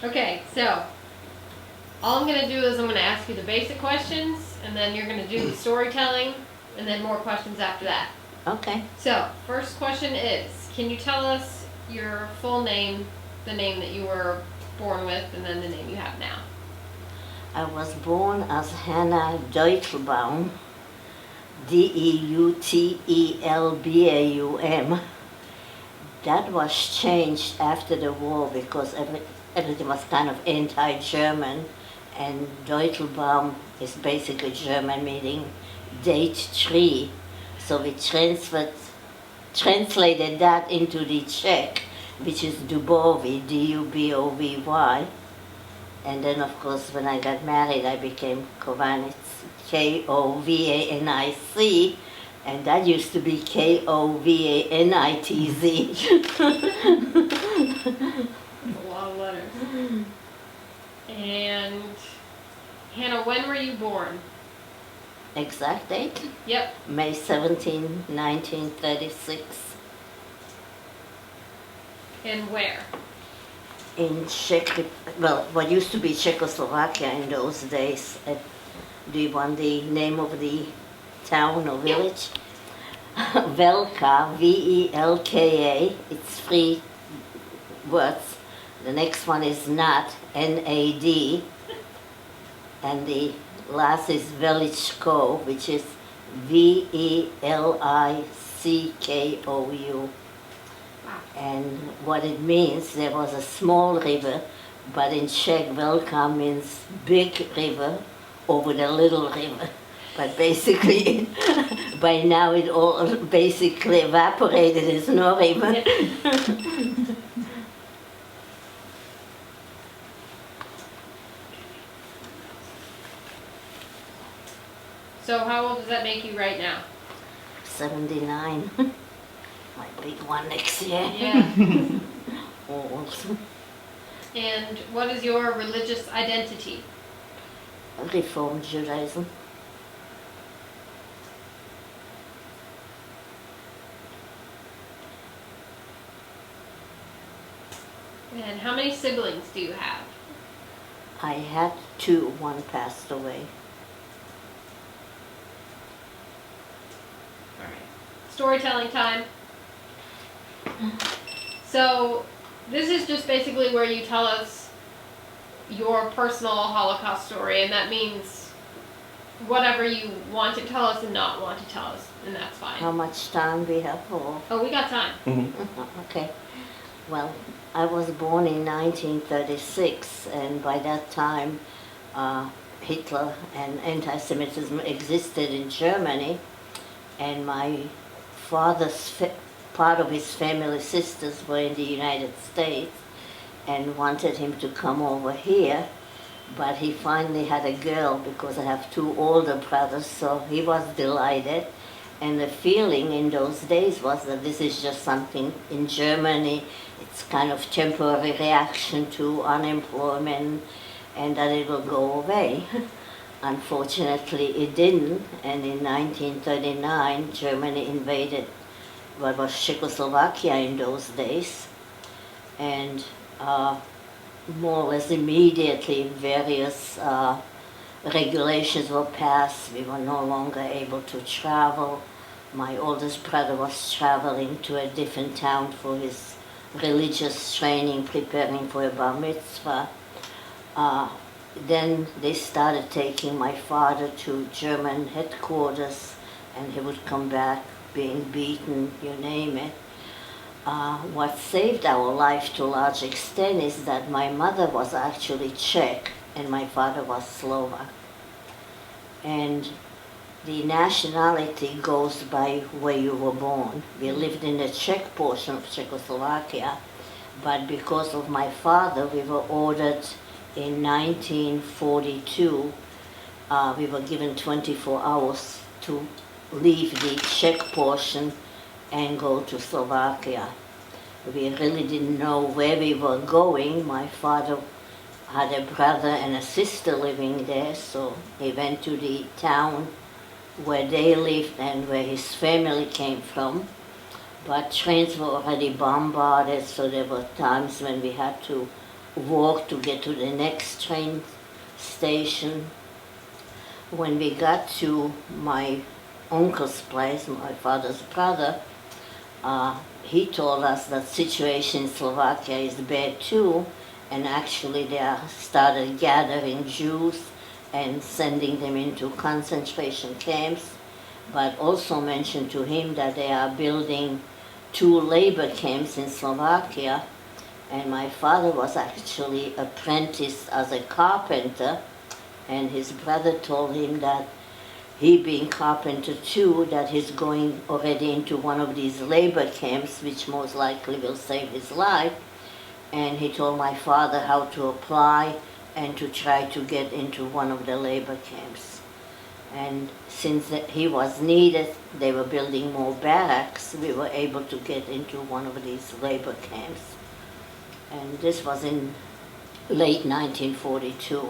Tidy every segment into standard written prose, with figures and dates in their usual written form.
Okay, so all I'm going to do is I'm going to ask you the basic questions, and then you're going to do the storytelling, and then more questions after that. Okay. So, first question is, can you tell us your full name, the name that you were born with, and then the name you have now? I was born as Hana Deutelbaum, Deutelbaum. That was changed after the war because everything was kind of anti-German, and Deutelbaum is basically German meaning date tree. So we translated that into the Czech, which is Dubovy, D-U-B-O-V-Y. And then, of course, when I got married, I became Kovanic, K-O-V-A-N-I-C, and that used to be K-O-V-A-N-I-T-Z. That's a lot of letters. And Hannah, when were you born? Exact date? Yep. May 17, 1936. And where? In what used to be Czechoslovakia in those days. Do you want the name of the town or village? Velka, V-E-L-K-A. It's 3 words. The next one is Nad, N-A-D. And the last is Veličko, which is V-E-L-I-C-K-O-U. And what it means, there was a small river, but in Czech, Velka means big river over the little river. But basically, by now it all basically evaporated, there's no river. So how old does that make you right now? 79. My big one next year. Yeah. Old. And what is your religious identity? Reformed Judaism. And how many siblings do you have? I had 2, one passed away. Alright. Storytelling time. So, this is just basically where you tell us your personal Holocaust story, and that means whatever you want to tell us and not want to tell us, and that's fine. How much time we have for? Oh, we got time. Okay. Well, I was born in 1936, and by that time Hitler and anti-Semitism existed in Germany, and my father's part of his family sisters were in the United States and wanted him to come over here, but he finally had a girl because I have 2 older brothers, so he was delighted. And the feeling in those days was that this is just something in Germany, it's kind of temporary reaction to unemployment, and that it will go away. Unfortunately, it didn't, and in 1939, Germany invaded what was Czechoslovakia in those days, and more or less immediately various regulations were passed. We were no longer able to travel. My oldest brother was traveling to a different town for his religious training, preparing for a bar mitzvah. Then they started taking my father to German headquarters, and he would come back being beaten, you name it. What saved our life to a large extent is that my mother was actually Czech and my father was Slovak. And the nationality goes by where you were born. We lived in the Czech portion of Czechoslovakia, but because of my father, we were ordered in 1942. We were given 24 hours to leave the Czech portion and go to Slovakia. We really didn't know where we were going. My father had a brother and a sister living there, so he went to the town where they lived and where his family came from. but trains were already bombarded, so there were times when we had to walk to get to the next train station. When we got to my uncle's place, my father's brother, he told us that situation in Slovakia is bad too, and actually they started gathering Jews and sending them into concentration camps, but also mentioned to him that they are building 2 labor camps in Slovakia, and my father was actually apprenticed as a carpenter, and his brother told him that he being carpenter too, that he's going already into one of these labor camps, which most likely will save his life, and he told my father how to apply and to try to get into one of the labor camps. And since he was needed, they were building more barracks, we were able to get into one of these labor camps. And this was in late 1942.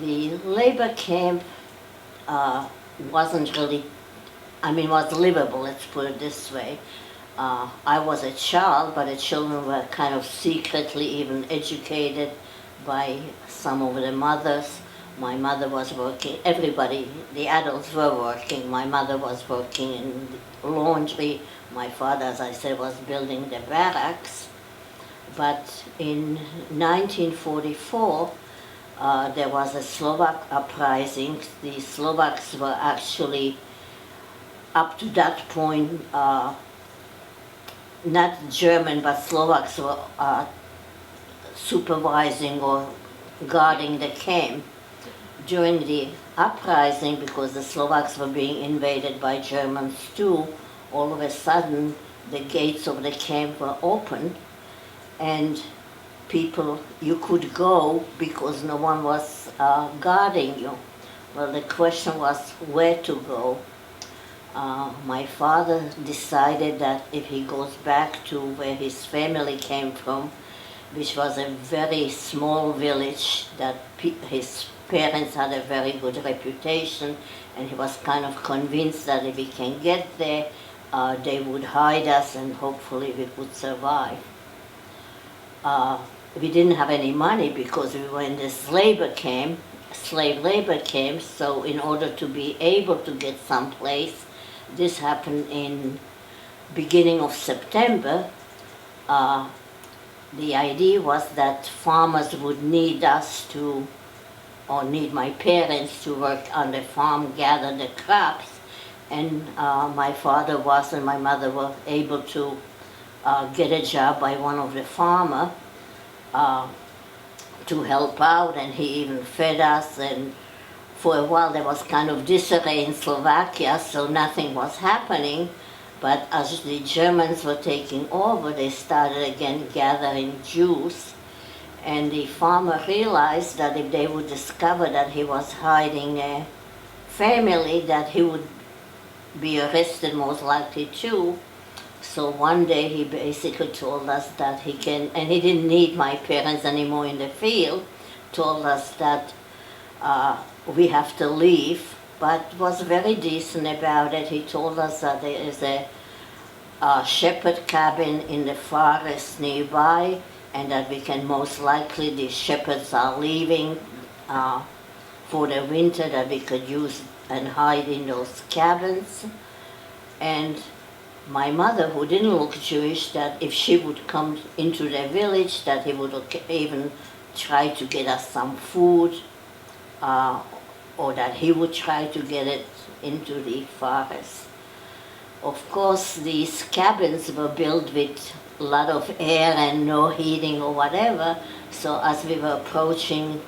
The labor camp wasn't really, was livable, let's put it this way. I was a child, but the children were kind of secretly even educated by some of the mothers. My mother was working, everybody, the adults were working. My mother was working in laundry. My father, as I said, was building the barracks. But in 1944, there was a Slovak uprising. The Slovaks were actually, up to that point, not German, but Slovaks were supervising or guarding the camp. During the uprising, because the Slovaks were being invaded by Germans too, all of a sudden the gates of the camp were opened and people, you could go because no one was guarding you. Well, the question was where to go. My father decided that if he goes back to where his family came from, which was a very small village that his parents had a very good reputation, and he was kind of convinced that if we can get there, they would hide us and hopefully we could survive. We didn't have any money because we were in this slave labor camp, so in order to be able to get someplace, this happened in beginning of September. The idea was that farmers would need us to, or need my parents to work on the farm, gather the crops, and my father was and my mother were able to get a job by one of the farmers to help out, and he even fed us, and for a while there was kind of disarray in Slovakia, so nothing was happening. But as the Germans were taking over, they started again gathering Jews, and the farmer realized that if they would discover that he was hiding a family, that he would be arrested most likely too. So one day he basically told us that he can, and he didn't need my parents anymore in the field, told us that we have to leave, but was very decent about it. He told us that there is a shepherd cabin in the forest nearby, and that we can most likely, the shepherds are leaving for the winter, that we could use and hide in those cabins. And my mother, who didn't look Jewish, that if she would come into the village, that he would even try to get us some food, or that he would try to get it into the forest. Of course, these cabins were built with a lot of air and no heating or whatever, so as we were approaching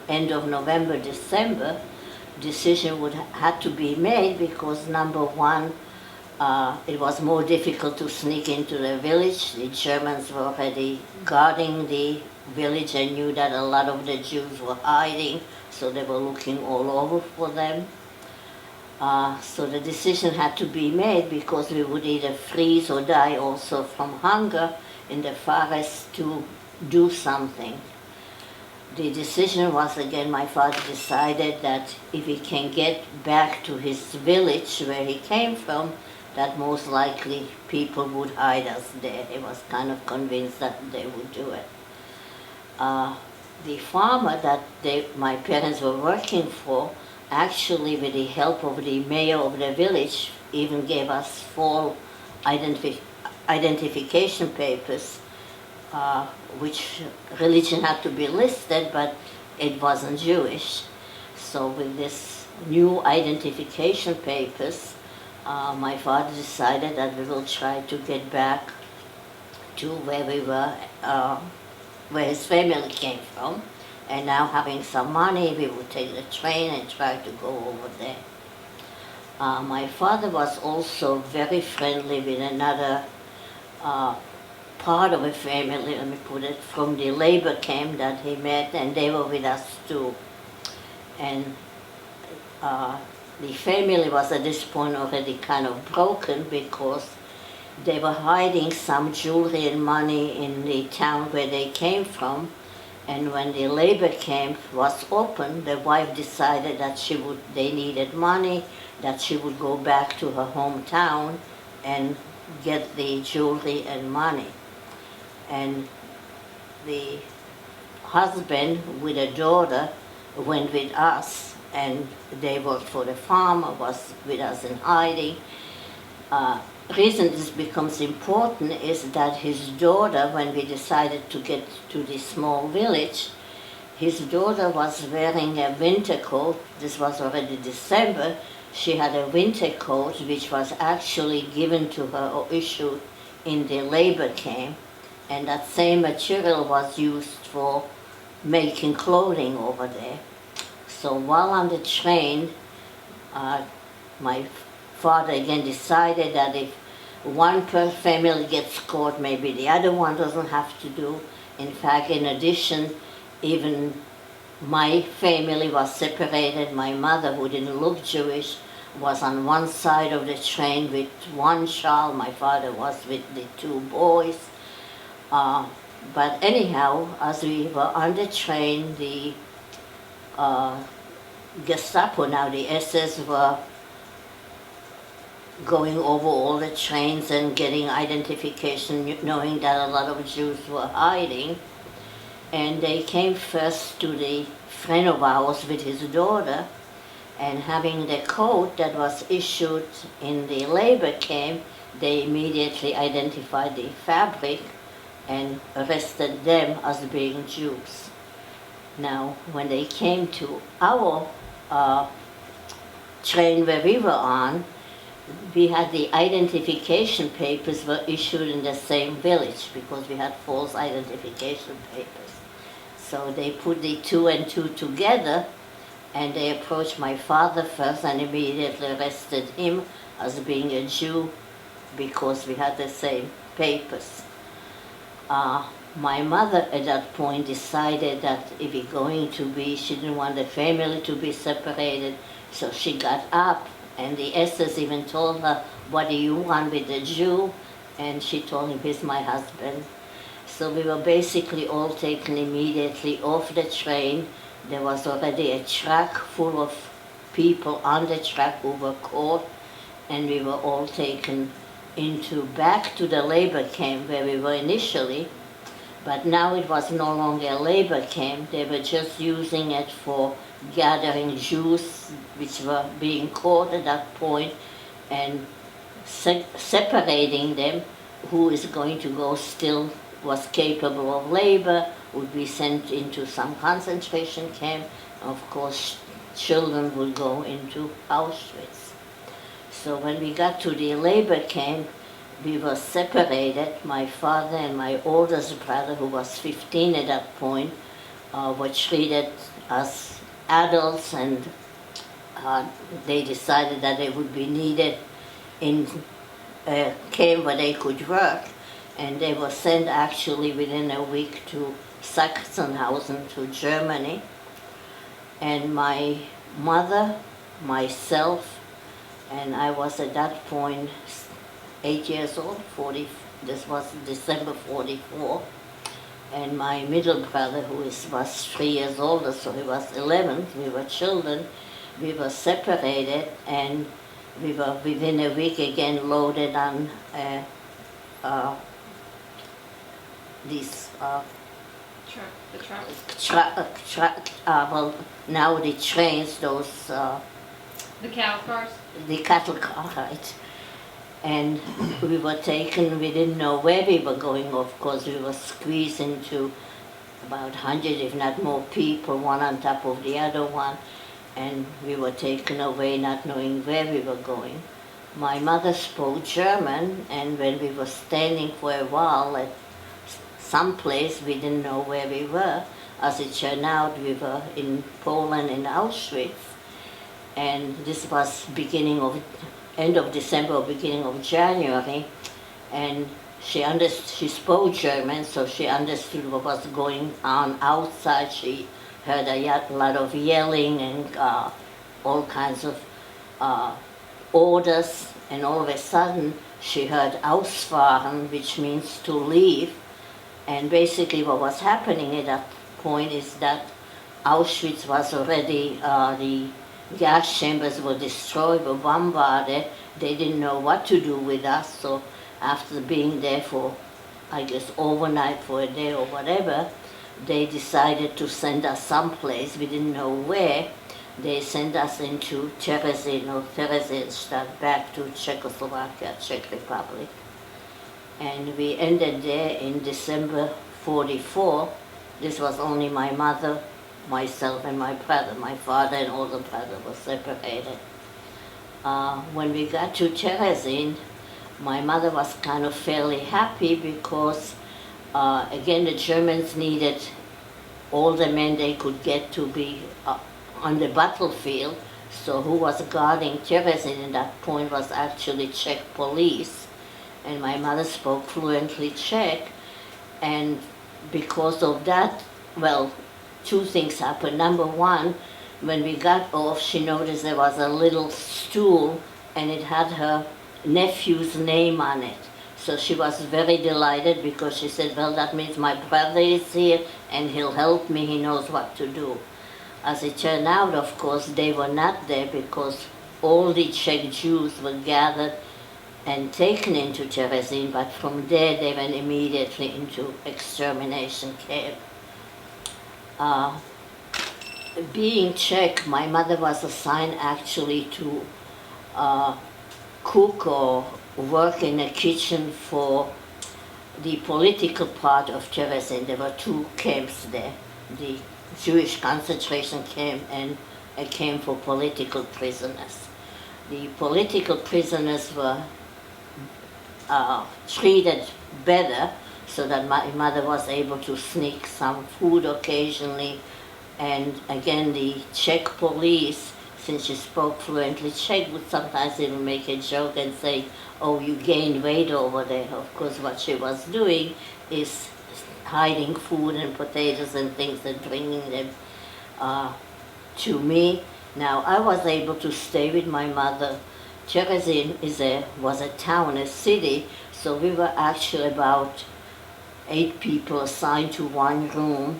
end of November, December, decision had to be made because number one, it was more difficult to sneak into the village. The Germans were already guarding the village and knew that a lot of the Jews were hiding, so they were looking all over for them. So the decision had to be made because we would either freeze or die also from hunger in the forest to do something. the decision was again, my father decided that if he can get back to his village where he came from, that most likely people would hide us there. He was kind of convinced that they would do it. The farmer that my parents were working for, actually with the help of the mayor of the village, even gave us full identification papers, which religion had to be listed, but it wasn't Jewish. So with this new identification papers, my father decided that we will try to get back to where we were, where his family came from, and now having some money, we would take the train and try to go over there. My father was also very friendly with another part of a family, let me put it, from the labor camp that he met, and they were with us too. And the family was at this point already kind of broken because they were hiding some jewelry and money in the town where they came from, and when the labor camp was open, the wife decided that they needed money, that she would go back to her hometown and get the jewelry and money. And the husband with a daughter went with us, and they worked for the farmer, was with us in hiding. Reason this becomes important is that his daughter, when we decided to get to this small village, his daughter was wearing a winter coat. This was already December. She had a winter coat which was actually given to her or issued in the labor camp, and that same material was used for making clothing over there. So while on the train, my father again decided that if one per family gets caught, maybe the other one doesn't have to do. In fact, in addition, even my family was separated. My mother, who didn't look Jewish, was on one side of the train with one child. My father was with the two boys. But anyhow, as we were on the train, the Gestapo, now the SS, were going over all the trains and getting identification, knowing that a lot of Jews were hiding. And they came first to the friend of ours with his daughter, and having the coat that was issued in the labor camp, they immediately identified the fabric and arrested them as being Jews. Now, when they came to our train where we were on, we had the identification papers were issued in the same village because we had false identification papers. So they put the 2 and 2 together, and they approached my father first and immediately arrested him as being a Jew because we had the same papers. My mother at that point decided that if it's going to be, she didn't want the family to be separated, so she got up, and the SS even told her, "What do you want with the Jew?" And she told him, "He's my husband." So we were basically all taken immediately off the train. There was already a truck full of people on the truck who were caught, and we were all taken back to the labor camp where we were initially. But now it was no longer a labor camp. They were just using it for gathering Jews which were being caught at that point and separating them. Who is going to go still was capable of labor would be sent into some concentration camp. Of course, children would go into Auschwitz. So when we got to the labor camp, we were separated. My father and my oldest brother, who was 15 at that point, were treated as adults, and they decided that they would be needed in a camp where they could work, and they were sent actually within a week to Sachsenhausen, to Germany. And my mother, myself, and I was at that point 8 years old, this was December 44. and my middle brother, was 3 years older, so he was 11. We were children. We were separated, and we were within a week again loaded on uh, these well, now the trains, those The cattle cars? the cattle car, right? And we were taken, we didn't know where we were going, of course. We were squeezed into about 100, if not more people, one on top of the other one, and we were taken away not knowing where we were going. My mother spoke German, and when we were standing for a while at some place, we didn't know where we were. As it turned out, we were in Poland, in Auschwitz, and this was end of December or beginning of January, and she spoke German, so she understood what was going on outside. She heard a lot of yelling and all kinds of orders, and all of a sudden she heard ausfahren, which means to leave. And basically what was happening at that point is that Auschwitz was already, the gas chambers were destroyed, were bombarded. They didn't know what to do with us, so after being there for, I guess, overnight, for a day or whatever, they decided to send us someplace. We didn't know where. They sent us into Terezin or Theresienstadt, back to Czechoslovakia, Czech Republic. And we ended there in December 44. This was only my mother, myself, and my brother. My father and older brother were separated. When we got to Terezin, my mother was kind of fairly happy because, again, the Germans needed all the men they could get to be on the battlefield. So who was guarding Terezin at that point was actually Czech police. And my mother spoke fluently Czech, and because of that, well, two things happened. Number one, when we got off, she noticed there was a little stool, and it had her nephew's name on it. So she was very delighted, because she said, well, that means my brother is here, and he'll help me, he knows what to do. As it turned out, of course, they were not there, because all the Czech Jews were gathered and taken into Terezin, but from there they went immediately into extermination camp. Being Czech, my mother was assigned actually to cook or work in a kitchen for the political part of Terezin. There were two camps there, the Jewish concentration camp and a camp for political prisoners. The political prisoners were treated better, so that my mother was able to sneak some food occasionally. And again, the Czech police, since she spoke fluently Czech, would sometimes even make a joke and say, oh, you gained weight over there. Of course, what she was doing is hiding food and potatoes and things and bringing them to me. Now, I was able to stay with my mother. Terezin was a town, a city, so we were actually about 8 people assigned to one room.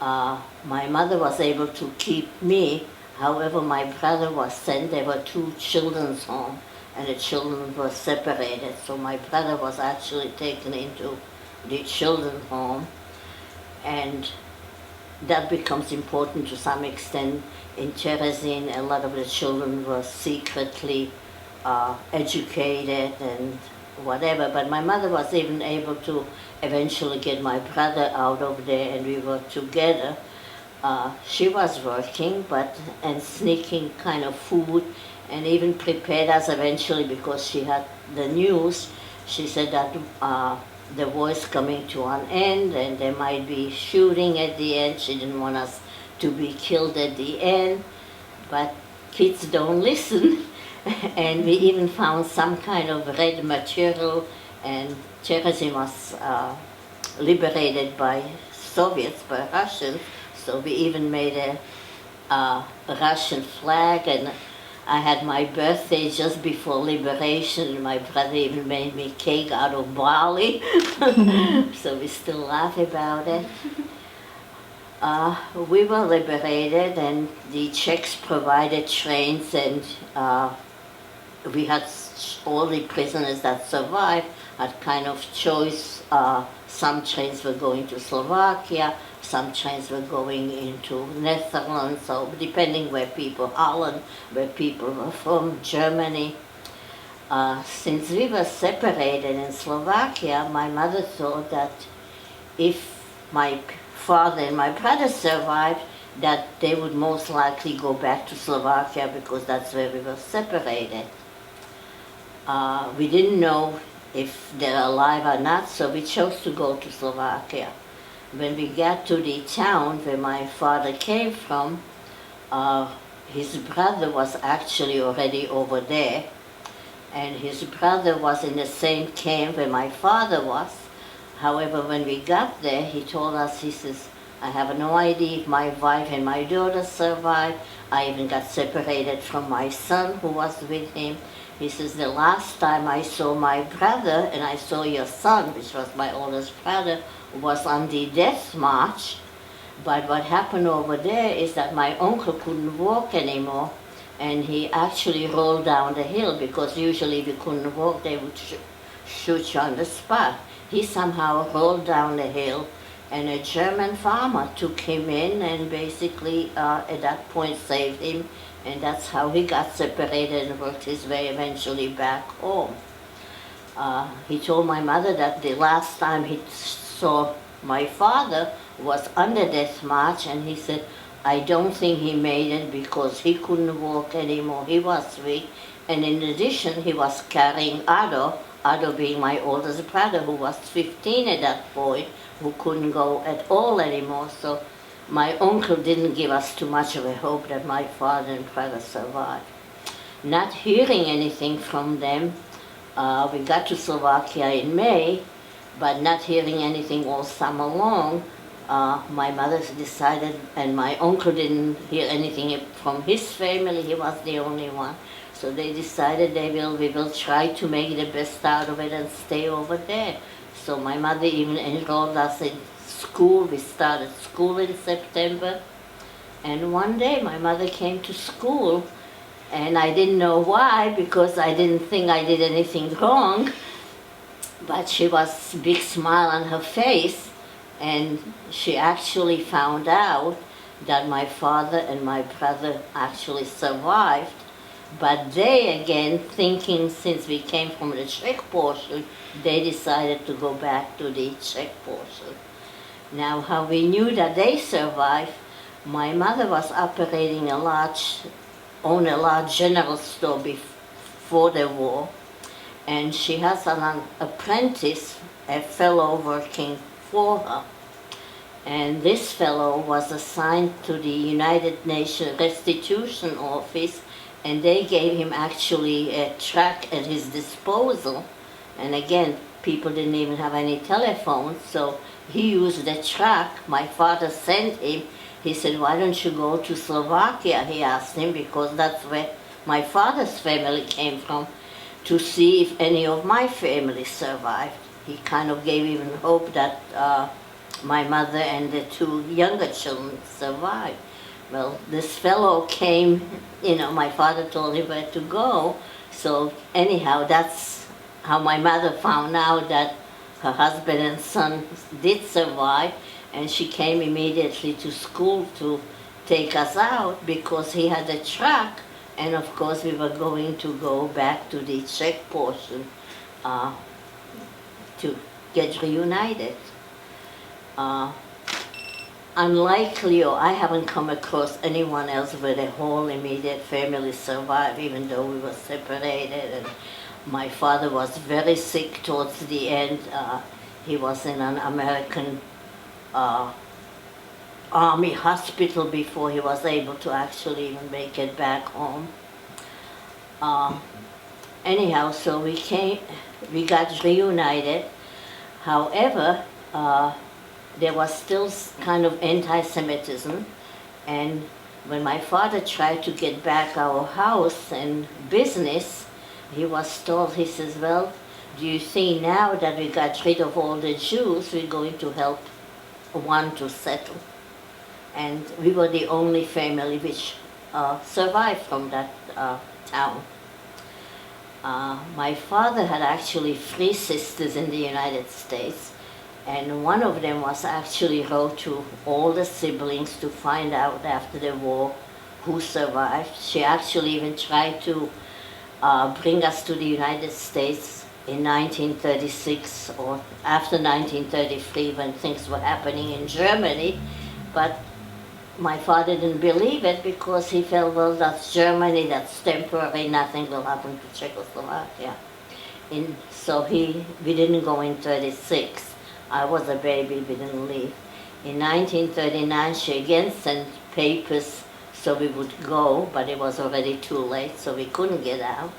My mother was able to keep me. However, my brother was sent. There were 2 children's homes, and the children were separated. So my brother was actually taken into the children's home, and that becomes important to some extent. In Terezin, a lot of the children were secretly educated and whatever, but my mother was even able to eventually get my brother out of there, and we were together. She was working and sneaking kind of food, and even prepared us eventually, because she had the news. She said that the war's coming to an end and there might be shooting at the end. She didn't want us to be killed at the end, but kids don't listen. And we even found some kind of red material, and Terezin was liberated by Soviets, by Russians, so we even made a Russian flag, and I had my birthday just before liberation. My brother even made me cake out of barley, so we still laugh about it. We were liberated, and the Czechs provided trains, and we had all the prisoners that survived had kind of choice. Some trains were going to Slovakia, some trains were going into Netherlands, so depending where people, Holland, where people were from, Germany. Since we were separated in Slovakia, my mother thought that if my father and my brother survived, that they would most likely go back to Slovakia because that's where we were separated. We didn't know if they're alive or not, so we chose to go to Slovakia. When we got to the town where my father came from, his brother was actually already over there, and his brother was in the same camp where my father was. However, when we got there, he told us, he says, I have no idea if my wife and my daughter survived. I even got separated from my son who was with him. He says, the last time I saw my brother and I saw your son, which was my oldest brother, was on the death march. But what happened over there is that my uncle couldn't walk anymore, and he actually rolled down the hill, because usually if you couldn't walk, they would shoot you on the spot. He somehow rolled down the hill, and a German farmer took him in and basically at that point saved him, and that's how he got separated and worked his way eventually back home. He told my mother that the last time he saw my father was on the death march, and he said, I don't think he made it because he couldn't walk anymore, he was weak, and in addition he was carrying Ado being my oldest brother, who was 15 at that point, who couldn't go at all anymore. So my uncle didn't give us too much of a hope that my father and brother survived. Not hearing anything from them, we got to Slovakia in May, but not hearing anything all summer long, my mother decided, and my uncle didn't hear anything from his family, he was the only one. So they decided we will try to make the best out of it and stay over there. So my mother even enrolled us in school. We started school in September. And one day my mother came to school, and I didn't know why, because I didn't think I did anything wrong. But she was a big smile on her face, and she actually found out that my father and my brother actually survived. But they, again, thinking since we came from the Czech portion, they decided to go back to the Czech portion. Now, how we knew that they survived, my mother was operating a large general store before the war, and she has an apprentice, a fellow working for her. And this fellow was assigned to the United Nations Restitution Office, and they gave him actually a track at his disposal. And again, people didn't even have any telephones, so he used the track my father sent him. He said, why don't you go to Slovakia, he asked him, because that's where my father's family came from, to see if any of my family survived. He kind of gave even hope that my mother and the two younger children survived. Well, this fellow came, my father told him where to go, so anyhow, that's how my mother found out that her husband and son did survive, and she came immediately to school to take us out because he had a truck, and of course we were going to go back to the Czech portion to get reunited. Unlikely, or I haven't come across anyone else where the whole immediate family survived, even though we were separated. And my father was very sick towards the end. He was in an American army hospital before he was able to actually even make it back home. Anyhow, so we got reunited. However, there was still kind of anti-Semitism, and When my father tried to get back our house and business, he was told, he says, well, do you see now that we got rid of all the Jews, we're going to help one to settle? And we were the only family which survived from that town. My father had actually 3 sisters in the United States, and one of them was actually wrote to all the siblings to find out after the war who survived. She actually even tried to bring us to the United States in 1936 or after 1933 when things were happening in Germany, but my father didn't believe it because he felt, well, that's Germany, that's temporary, nothing will happen to Czechoslovakia. So we didn't go in 36. I was a baby, we didn't leave. In 1939, she again sent papers so we would go, but it was already too late, so we couldn't get out.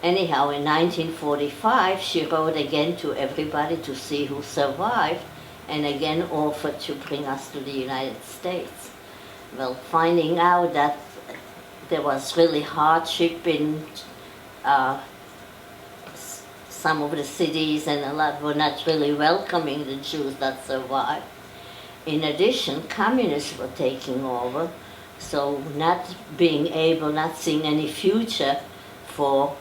Anyhow, in 1945, she wrote again to everybody to see who survived, and again offered to bring us to the United States. Well, finding out that there was really hardship in some of the cities, and a lot were not really welcoming the Jews that survived. In addition, communists were taking over, so not seeing any future for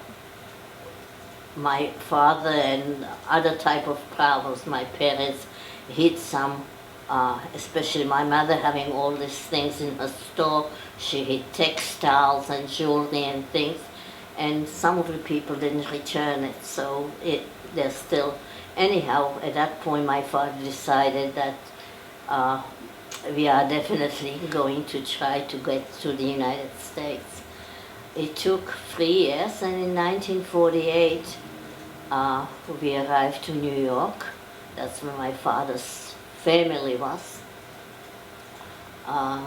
my father and other type of problems. My parents hid some, especially my mother having all these things in her store. She hid textiles and jewelry and things, and some of the people didn't return it, so they're still. Anyhow, at that point my father decided that we are definitely going to try to get to the United States. It took 3 years, and in 1948 we arrived to New York. That's where my father's family was.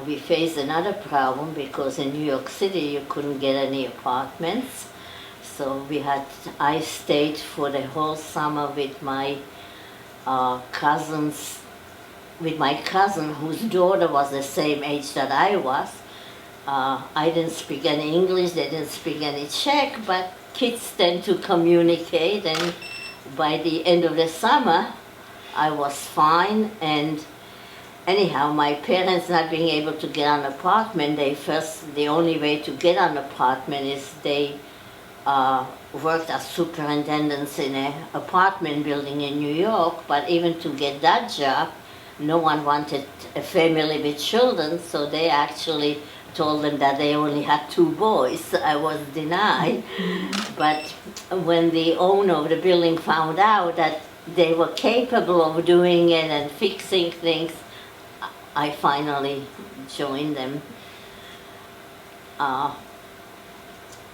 We faced another problem because in New York City you couldn't get any apartments. So I stayed for the whole summer with my with my cousin whose daughter was the same age that I was. I didn't speak any English, they didn't speak any Czech, but kids tend to communicate, and by the end of the summer I was fine. And anyhow, my parents not being able to get an apartment, the only way to get an apartment is they worked as superintendents in an apartment building in New York, but even to get that job, no one wanted a family with children, so they actually told them that they only had 2 boys. I was denied. But when the owner of the building found out that they were capable of doing it and fixing things, I finally joined them.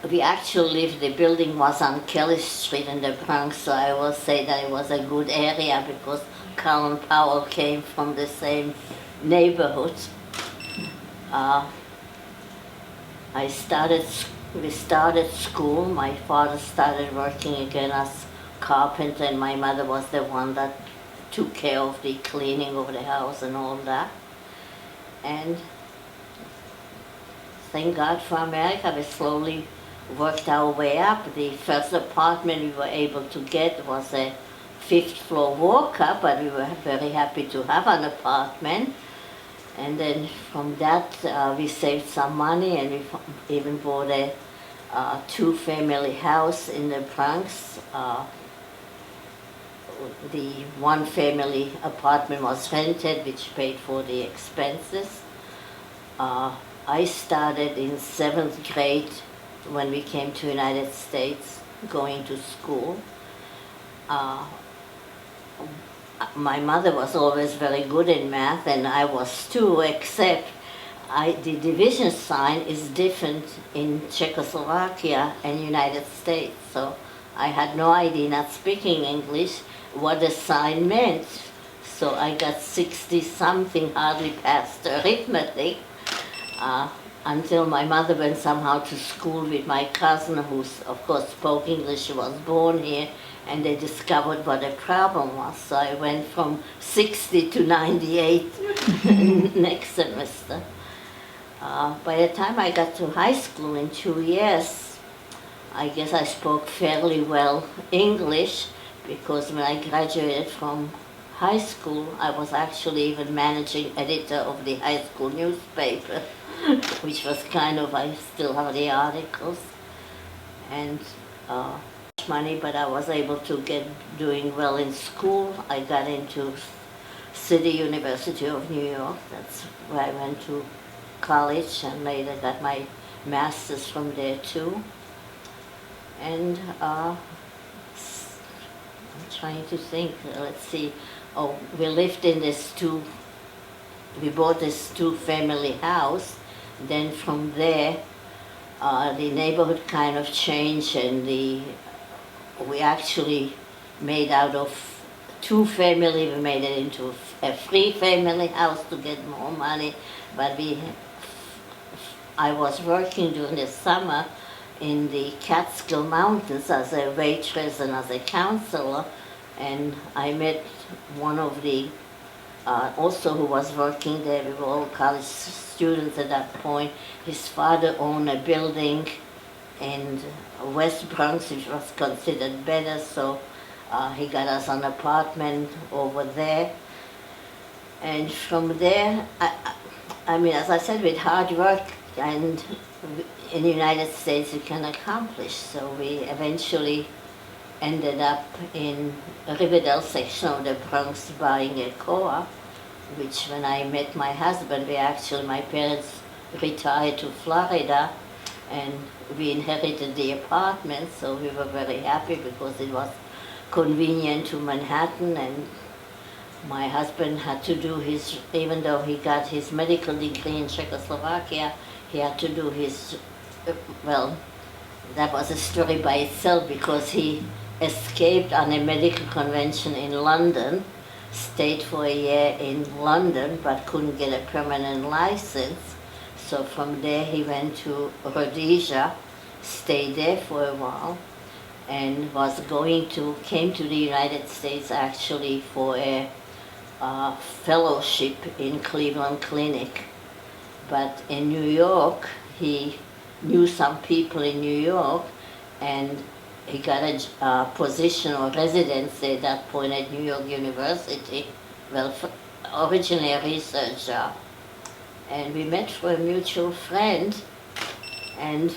The building was on Kelly Street in the Bronx, so I will say that it was a good area because Carl and Powell came from the same neighborhood. We started school. My father started working again as carpenter, and my mother was the one that took care of the cleaning of the house and all that. And thank God for America, we slowly worked our way up. The first apartment we were able to get was a 5th floor walk-up, but we were very happy to have an apartment. And then from that we saved some money, and we even bought a 2-family house in the Bronx. The 1-family apartment was rented, which paid for the expenses. I started in 7th grade when we came to the United States, going to school. My mother was always very good in math, and I was too, except the division sign is different in Czechoslovakia and United States. So I had no idea, not speaking English, what the sign meant. So I got 60-something, hardly passed arithmetic, until my mother went somehow to school with my cousin, who of course spoke English. She was born here, and they discovered what the problem was. So I went from 60 to 98 next semester. By the time I got to high school in 2 years, I guess I spoke fairly well English, because when I graduated from high school, I was actually even managing editor of the high school newspaper, which was kind of, I still have the articles, and money, but I was able to get doing well in school. I got into City University of New York. That's where I went to college, and later got my master's from there too. And I'm trying to think, let's see, we lived in we bought this two-family house. Then from there, the neighborhood kind of changed, and we actually made out of two-family, we made it into a three-family house to get more money. But I was working during the summer in the Catskill Mountains as a waitress and as a counselor, and I met one of the also who was working there. We were all college students at that point. His father owned a building in West Bronx, which was considered better, so he got us an apartment over there. And from there, I mean, as I said, with hard work and in the United States you can accomplish. So we eventually ended up in a Riverdale section of the Bronx buying a co-op, which when I met my husband, my parents retired to Florida, and we inherited the apartment, so we were very happy because it was convenient to Manhattan. And my husband had to do even though he got his medical degree in Czechoslovakia, he had to do well, that was a story by itself, because he escaped on a medical convention in London, stayed for a year in London, but couldn't get a permanent license. So from there he went to Rhodesia, stayed there for a while, and came to the United States actually for a fellowship in Cleveland Clinic. But in New York, he knew some people in New York, and he got a position or residency at that point at New York University, well, originally a research job. And we met for a mutual friend, and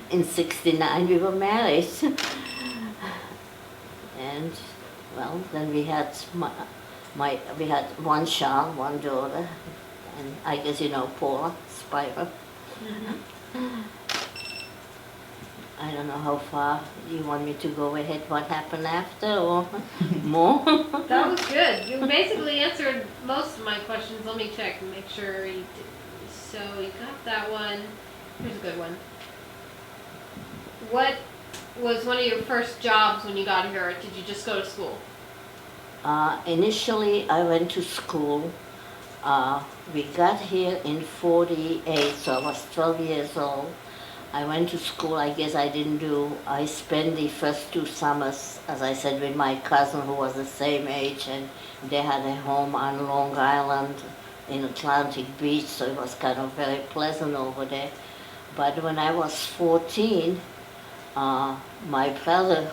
in '69 we were married. And well, then we had we had one child, one daughter, and I guess you know Paula Spira. Mm-hmm. I don't know how far you want me to go ahead, what happened after, or more? That was good. You basically answered most of my questions. Let me check and make sure you did. So you got that one. Here's a good one. What was one of your first jobs when you got here, or did you just go to school? Initially, I went to school. We got here in '48, so I was 12 years old. I went to school. I spent the first 2 summers, as I said, with my cousin who was the same age, and they had a home on Long Island in Atlantic Beach, so it was kind of very pleasant over there. But when I was 14, my brother,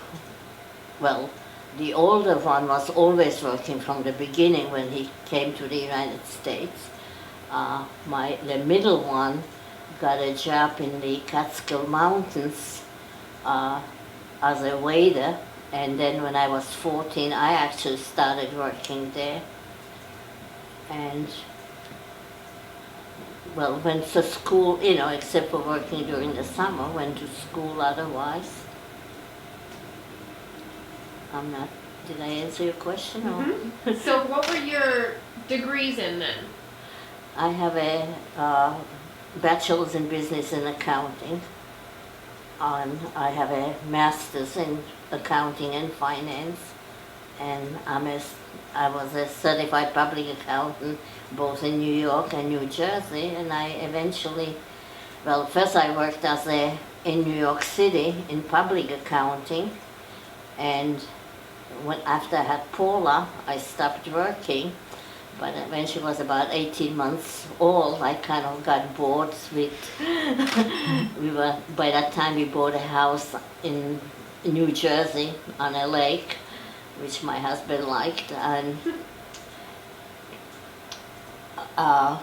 well, the older one was always working from the beginning when he came to the United States. The middle one got a job in the Catskill Mountains as a waiter, and then when I was 14, I actually started working there. And well, went to school, except for working during the summer, went to school otherwise. Did I answer your question? Mm-hmm. So what were your degrees in then? I have a bachelor's in business and accounting. I have a master's in accounting and finance, and I was a certified public accountant both in New York and New Jersey, and I eventually, first I worked in New York City in public accounting, and after I had Paula, I stopped working, But when she was about 18 months old, I kind of got bored with. By that time we bought a house in New Jersey on a lake, which my husband liked, and I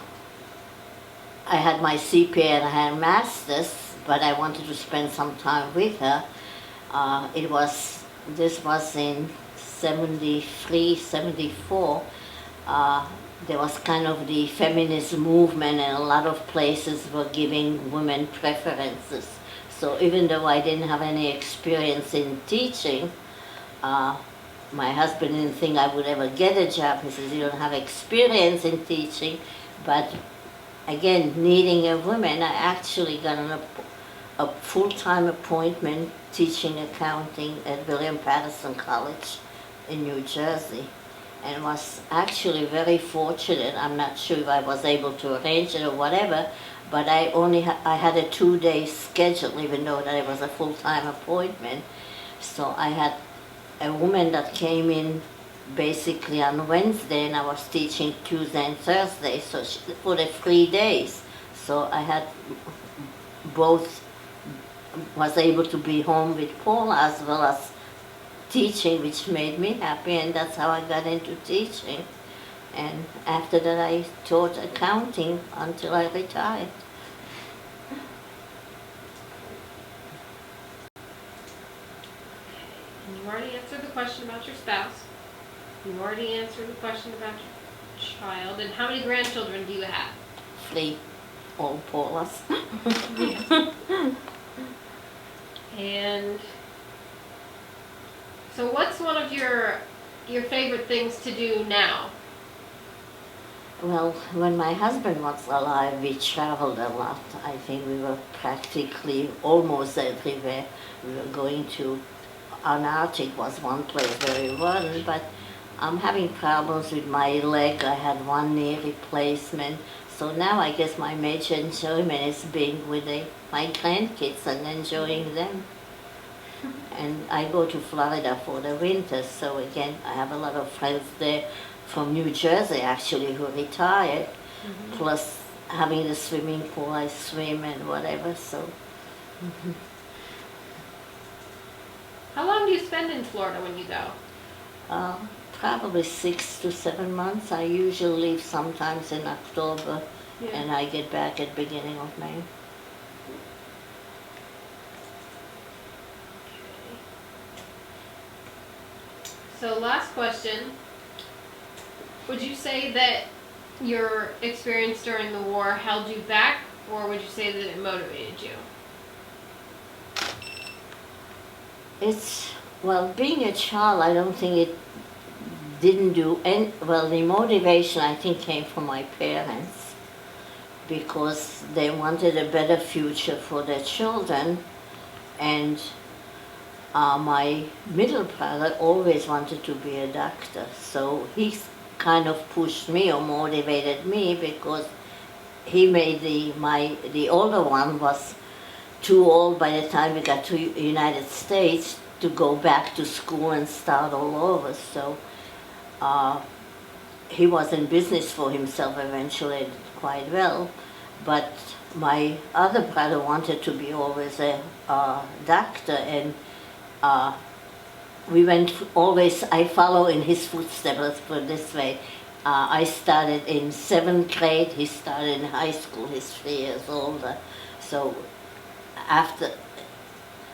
had my CPA and I had a master's, but I wanted to spend some time with her. This was in 73, 74. There was kind of the feminist movement, and a lot of places were giving women preferences. So even though I didn't have any experience in teaching, my husband didn't think I would ever get a job. He says, you don't have experience in teaching, but again, needing a woman, I actually got a full-time appointment teaching accounting at William Patterson College in New Jersey, and was actually very fortunate. I'm not sure if I was able to arrange it or whatever, but I had a 2-day schedule, even though that it was a full-time appointment. So I had a woman that came in basically on Wednesday, and I was teaching Tuesday and Thursday, so for the 3 days. So I had both, was able to be home with Paul as well as teaching, which made me happy, and that's how I got into teaching. And after that I taught accounting until I retired. And you already answered the question about your spouse. You already answered the question about your child. And how many grandchildren do you have? 3, all Paulas. Yes. And so what's one of your favorite things to do now? Well, when my husband was alive, we traveled a lot. I think we were practically almost everywhere. We were going to, Arctic was one place where we weren't, but I'm having problems with my leg. I had 1 knee replacement. So now I guess my major enjoyment is being with my grandkids and enjoying them. And I go to Florida for the winter, so again, I have a lot of friends there from New Jersey actually who retired, plus having the swimming pool, I swim and whatever, so. How long do you spend in Florida when you go? Probably 6 to 7 months. I usually leave sometimes in October, and I get back at beginning of May. So last question, would you say that your experience during the war held you back, or would you say that it motivated you? Well, being a child, I don't think it didn't do any, well, the motivation I think came from my parents, because they wanted a better future for their children, and my middle brother always wanted to be a doctor, so he kind of pushed me or motivated me, because he made the older one was too old by the time we got to United States to go back to school and start all over. So he was in business for himself eventually, quite well, but my other brother wanted to be always a doctor, and we went always, I follow in his footsteps, let's put it this way. I started in 7th grade, he started in high school, he's 3 years older. So after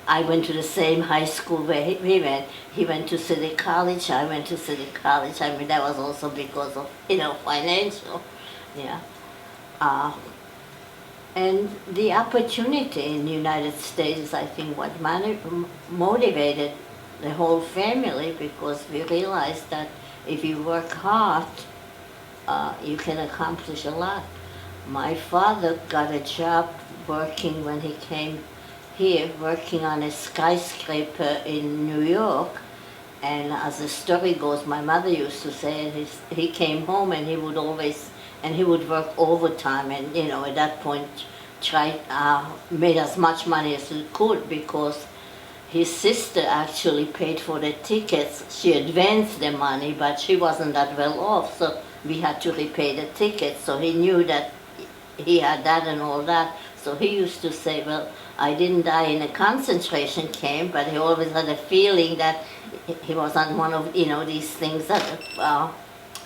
I went to the same high school where we went, he went to City College, I went to City College. I mean, that was also because of, financial, yeah. And the opportunity in the United States, I think, what motivated the whole family, because we realized that if you work hard, you can accomplish a lot. My father got a job working when he came here, working on a skyscraper in New York, and as the story goes, my mother used to say he came home and he would work overtime, and at that point made as much money as he could, because his sister actually paid for the tickets. She advanced the money, but she wasn't that well off, so we had to repay the ticket, so he knew that he had that and all that. So he used to say, well, I didn't die in a concentration camp, but he always had a feeling that he was on one of, these things that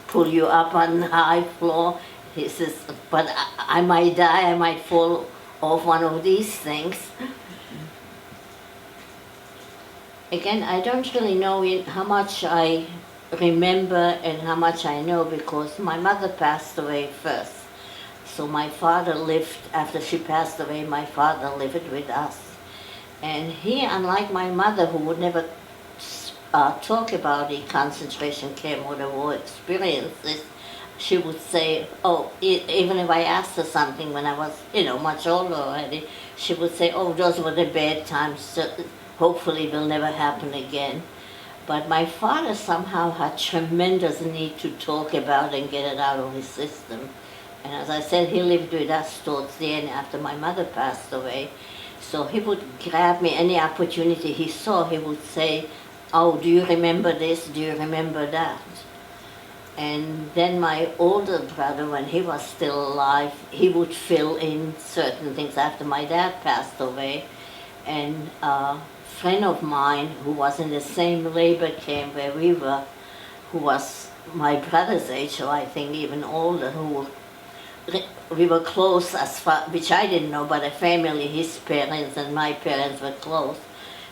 pull you up on the high floor. He says, but I might die, I might fall off one of these things. Again, I don't really know how much I remember and how much I know, because my mother passed away first. So my father lived, after she passed away, my father lived with us. And he, unlike my mother, who would never talk about the concentration camp or the war experiences, she would say, oh, even if I asked her something when I was, much older already, she would say, oh, those were the bad times, so hopefully will never happen again. But my father somehow had tremendous need to talk about and get it out of his system. And as I said, he lived with us towards the end after my mother passed away. So he would grab me any opportunity he saw. He would say, oh, do you remember this? Do you remember that? And then my older brother, when he was still alive, he would fill in certain things after my dad passed away. And a friend of mine who was in the same labor camp where we were, who was my brother's age, or I think even older, we were close as far, which I didn't know, but a family, his parents and my parents were close.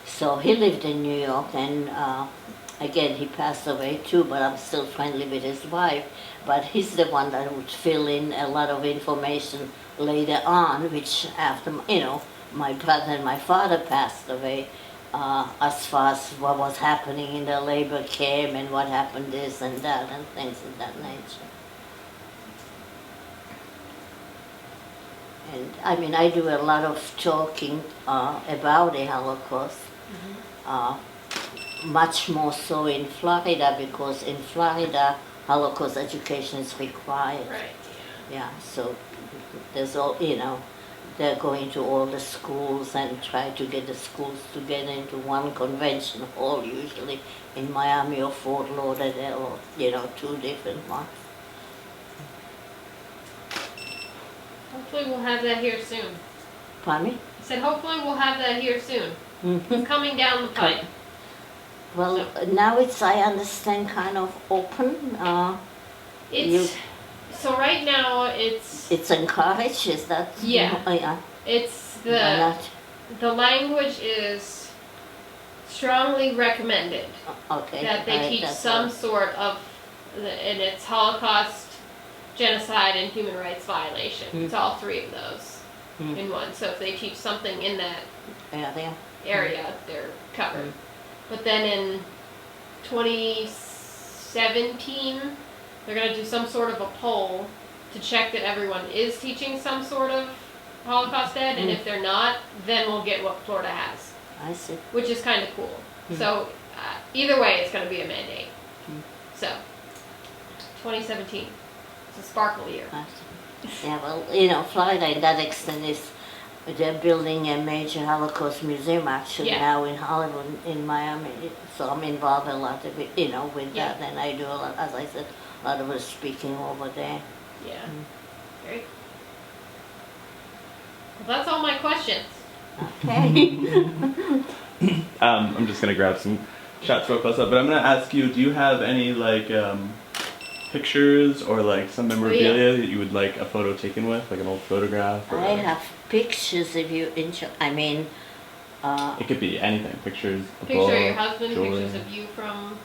So he lived in New York, and again, he passed away too, but I'm still friendly with his wife. But he's the one that would fill in a lot of information later on, which after, my brother and my father passed away, as far as what was happening in the labor camp and what happened this and that and things of that nature. And I mean, I do a lot of talking about the Holocaust, much more so in Florida, because in Florida, Holocaust education is required. Right. Yeah, so there's all, they're going to all the schools and try to get the schools to get into one convention hall, usually in Miami or Fort Lauderdale, or, two different ones. Hopefully we'll have that here soon. Pardon me? I said hopefully we'll have that here soon. Mm-hmm. It's coming down the pipe. Well, now it's, I understand, kind of open. So right now it's encouraged, is that? Yeah. Oh, yeah. It's Why not? the language is strongly recommended Okay. that they teach some sort of, and it's Holocaust, genocide, and human rights violation. It's all three of those in one. So if they teach something in that area, they're covered. But then in 2017, they're going to do some sort of a poll to check that everyone is teaching some sort of Holocaust ed, and if they're not, then we'll get what Florida has. I see. Which is kind of cool. So either way, it's going to be a mandate. So 2017, it's a sparkle year. I see. Yeah, well, Florida in that extent is, they're building a major Holocaust museum actually now in Hollywood, in Miami. So I'm involved a lot of it, with that, and I do a lot, as I said, a lot of the speaking over there. Yeah. Great. Well, that's all my questions. Okay. I'm just gonna grab some shots real close up, but I'm gonna ask you: do you have any pictures or some memorabilia that you would like a photo taken with, like an old photograph? Or I have pictures if you enjoy. I mean, it could be anything. Pictures. Picture of your husband. Jewelry. Pictures of you from.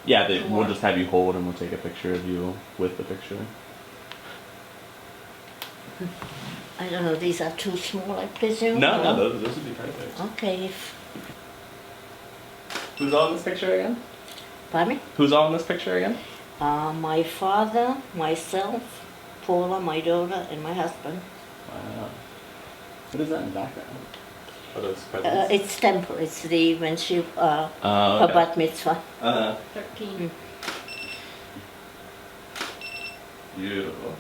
Yeah, we'll just have you hold and we'll take a picture of you with the picture. I don't know, these are too small, I presume? No, those would be perfect. Okay. Who's all in this picture again? Pardon me? Who's all in this picture again? My father, myself, Paula, my daughter, and my husband. Wow. What is that in the background? Are those presents? It's temple. It's when she, her Okay. bat mitzvah. 13. Beautiful.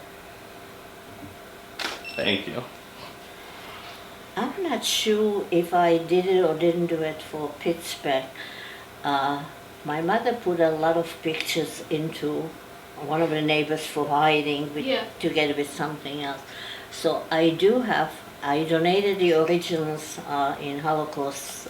Thank you. I'm not sure if I did it or didn't do it for Pittsburgh. My mother put a lot of pictures into one of the neighbors for hiding with, Yeah. together with something else. So I do have, I donated the originals in Holocaust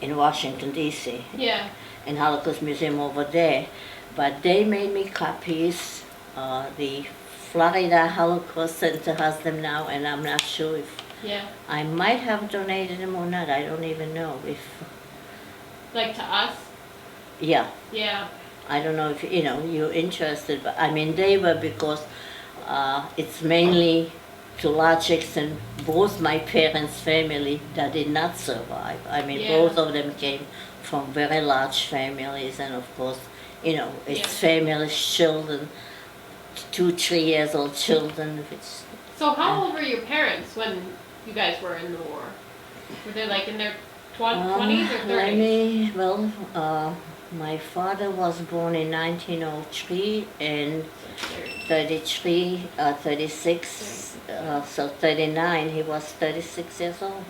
in Washington D.C. Yeah. in Holocaust Museum over there, but they made me copies. The Florida Holocaust Center has them now, and I'm not sure if Yeah. I might have donated them or not. I don't even know if. Like to us? Yeah, Yeah. I don't know if you're interested, but I mean they were because it's mainly to large extent both my parents' family that did not survive. I mean Yeah. both of them came from very large families, and of course it's Yeah. families, children, 2-3 years old children, which So how old were your parents when you guys were in the war? Were they like in their 20s or 30s? My father was born in 1903 and 33, 36, so 39, he was 36 years old.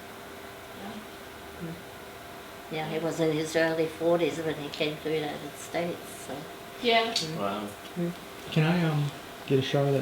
Yeah, he was in his early 40s when he came to the United States. So. Yeah. Wow. Can I get a shot of that